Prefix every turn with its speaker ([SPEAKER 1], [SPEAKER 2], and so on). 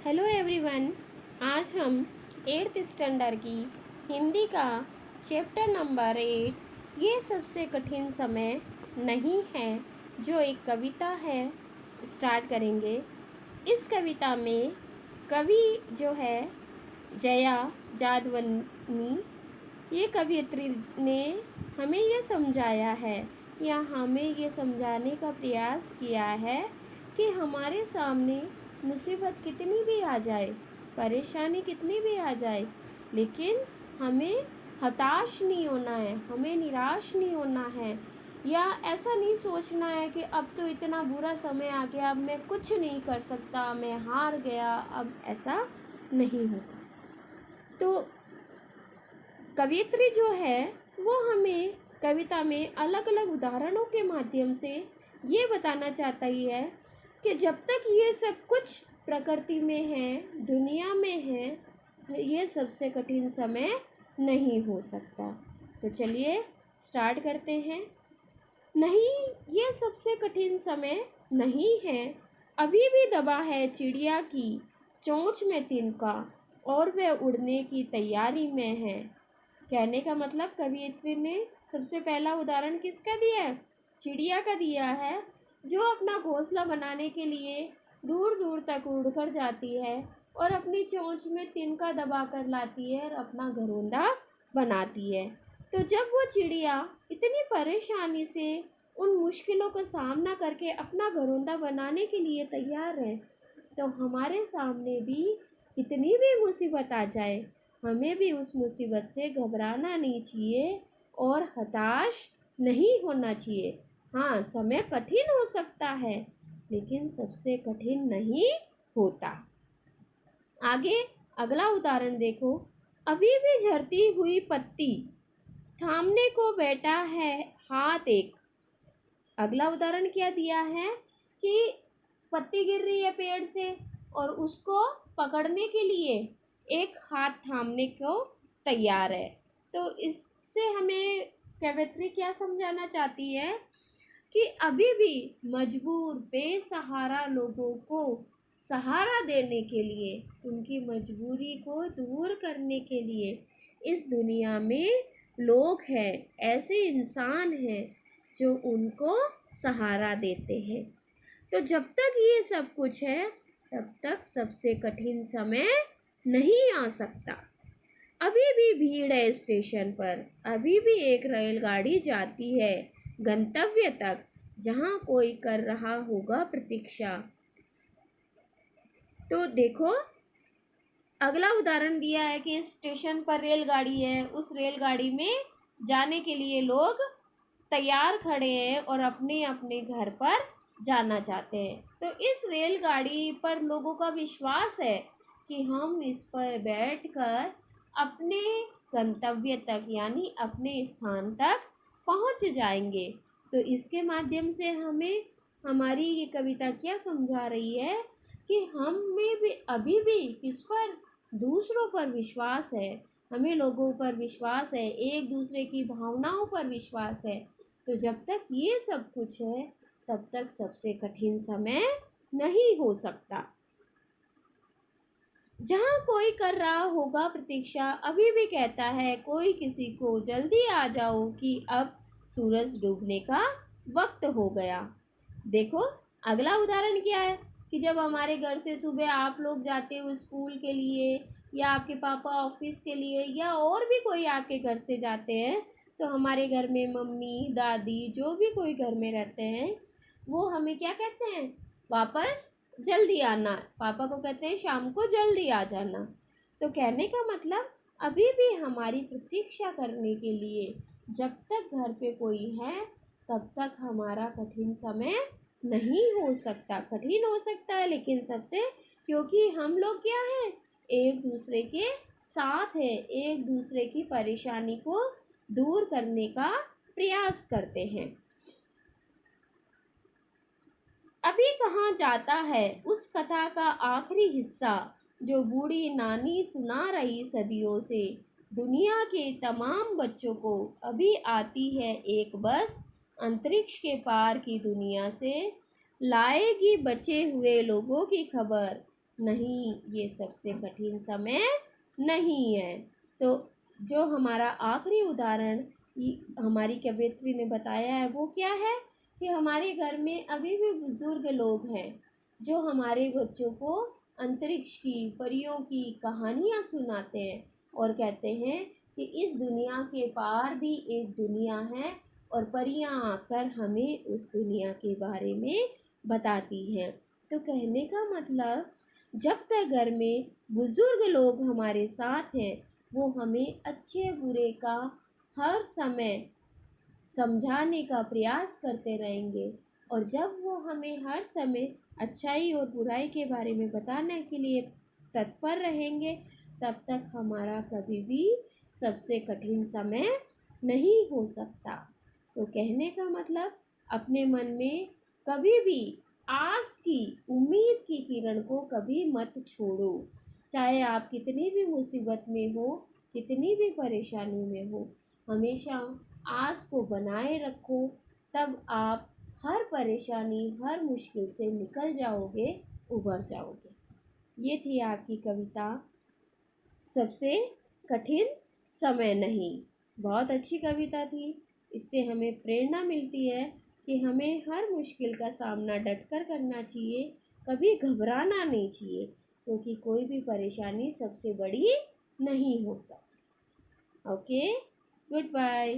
[SPEAKER 1] Hello everyone. आज हम 8th standard की हिंदी का चैप्टर नंबर 8 ये सबसे कठिन समय नहीं है जो एक कविता है स्टार्ट करेंगे। इस कविता में कवि जो है जया जादवनी, ये कवियत्री ने हमें ये समझाया है या हमें ये समझाने का प्रयास किया है कि हमारे सामने मुसीबत कितनी भी आ जाए, परेशानी कितनी भी आ जाए, लेकिन हमें हताश नहीं होना है, हमें निराश नहीं होना है या ऐसा नहीं सोचना है कि अब तो इतना बुरा समय आ गया, अब मैं कुछ नहीं कर सकता, मैं हार गया। अब ऐसा नहीं होगा। तो कवियत्री जो है वो हमें कविता में अलग अलग उदाहरणों के माध्यम से ये बताना चाहता ही है कि जब तक ये सब कुछ प्रकृति में है, दुनिया में है, ये सबसे कठिन समय नहीं हो सकता। तो चलिए स्टार्ट करते हैं। नहीं, ये सबसे कठिन समय नहीं है, अभी भी दबा है चिड़िया की चोंच में तिनका और वह उड़ने की तैयारी में है। कहने का मतलब कवियत्री ने सबसे पहला उदाहरण किसका दिया है? चिड़िया का दिया है, जो अपना घोंसला बनाने के लिए दूर दूर तक उड़कर जाती है और अपनी चोंच में तिनका दबा कर लाती है और अपना घरौंदा बनाती है। तो जब वो चिड़िया इतनी परेशानी से उन मुश्किलों का सामना करके अपना घरौंदा बनाने के लिए तैयार है, तो हमारे सामने भी कितनी भी मुसीबत आ जाए, हमें भी उस मुसीबत से घबराना नहीं चाहिए और हताश नहीं होना चाहिए। हाँ, समय कठिन हो सकता है लेकिन सबसे कठिन नहीं होता। आगे अगला उदाहरण देखो। अभी भी झड़ती हुई पत्ती थामने को बैठा है हाथ एक। अगला उदाहरण क्या दिया है कि पत्ती गिर रही है पेड़ से और उसको पकड़ने के लिए एक हाथ थामने को तैयार है। तो इससे हमें कवियत्री क्या समझाना चाहती है कि अभी भी मजबूर बेसहारा लोगों को सहारा देने के लिए, उनकी मजबूरी को दूर करने के लिए इस दुनिया में लोग हैं, ऐसे इंसान हैं जो उनको सहारा देते हैं। तो जब तक ये सब कुछ है तब तक सबसे कठिन समय नहीं आ सकता। अभी भी भीड़ है स्टेशन पर, अभी भी एक रेलगाड़ी जाती है गंतव्य तक जहाँ कोई कर रहा होगा प्रतीक्षा। तो देखो अगला उदाहरण दिया है कि स्टेशन पर रेलगाड़ी है, उस रेलगाड़ी में जाने के लिए लोग तैयार खड़े हैं और अपने अपने घर पर जाना चाहते हैं। तो इस रेलगाड़ी पर लोगों का विश्वास है कि हम इस पर बैठकर अपने गंतव्य तक यानी अपने स्थान तक पहुंच जाएंगे। तो इसके माध्यम से हमें हमारी ये कविता क्या समझा रही है कि हमें भी अभी भी किस पर, दूसरों पर विश्वास है, हमें लोगों पर विश्वास है, एक दूसरे की भावनाओं पर विश्वास है। तो जब तक ये सब कुछ है तब तक सबसे कठिन समय नहीं हो सकता। जहाँ कोई कर रहा होगा प्रतीक्षा, अभी भी कहता है कोई किसी को जल्दी आ जाओ कि अब सूरज डूबने का वक्त हो गया। देखो अगला उदाहरण क्या है कि जब हमारे घर से सुबह आप लोग जाते हो स्कूल के लिए या आपके पापा ऑफिस के लिए या और भी कोई आपके घर से जाते हैं, तो हमारे घर में मम्मी दादी जो भी कोई घर में रहते हैं वो हमें क्या कहते हैं? वापस जल्दी आना। पापा को कहते हैं शाम को जल्दी आ जाना। तो कहने का मतलब अभी भी हमारी प्रतीक्षा करने के लिए जब तक घर पे कोई है तब तक हमारा कठिन समय नहीं हो सकता। कठिन हो सकता है लेकिन सबसे, क्योंकि हम लोग क्या हैं? एक दूसरे के साथ हैं, एक दूसरे की परेशानी को दूर करने का प्रयास करते हैं। अभी कहाँ जाता है उस कथा का आखिरी हिस्सा जो बूढ़ी नानी सुना रही सदियों से। दुनिया के तमाम बच्चों को अभी आती है एक बस अंतरिक्ष के पार की दुनिया से, लाएगी बचे हुए लोगों की खबर, नहीं, ये सबसे कठिन समय नहीं है। तो जो हमारा आखिरी उदाहरण हमारी कवयित्री ने बताया है वो क्या है कि हमारे घर में अभी भी बुजुर्ग लोग हैं जो हमारे बच्चों को अंतरिक्ष की, परियों की कहानियाँ सुनाते हैं और कहते हैं कि इस दुनिया के पार भी एक दुनिया है और परियां आकर हमें उस दुनिया के बारे में बताती हैं। तो कहने का मतलब, जब तक घर में बुजुर्ग लोग हमारे साथ हैं वो हमें अच्छे बुरे का हर समय समझाने का प्रयास करते रहेंगे, और जब वो हमें हर समय अच्छाई और बुराई के बारे में बताने के लिए तत्पर रहेंगे, तब तक हमारा कभी भी सबसे कठिन समय नहीं हो सकता। तो कहने का मतलब, अपने मन में कभी भी आस की, उम्मीद की किरण को कभी मत छोड़ो। चाहे आप कितनी भी मुसीबत में हो, कितनी भी परेशानी में हो, हमेशा आस को बनाए रखो। तब आप हर परेशानी, हर मुश्किल से निकल जाओगे, उबर जाओगे। ये थी आपकी कविता, सबसे कठिन समय नहीं। बहुत अच्छी कविता थी। इससे हमें प्रेरणा मिलती है कि हमें हर मुश्किल का सामना डटकर करना चाहिए, कभी घबराना नहीं चाहिए, क्योंकि कोई भी परेशानी सबसे बड़ी नहीं हो सकती। Okay, good bye.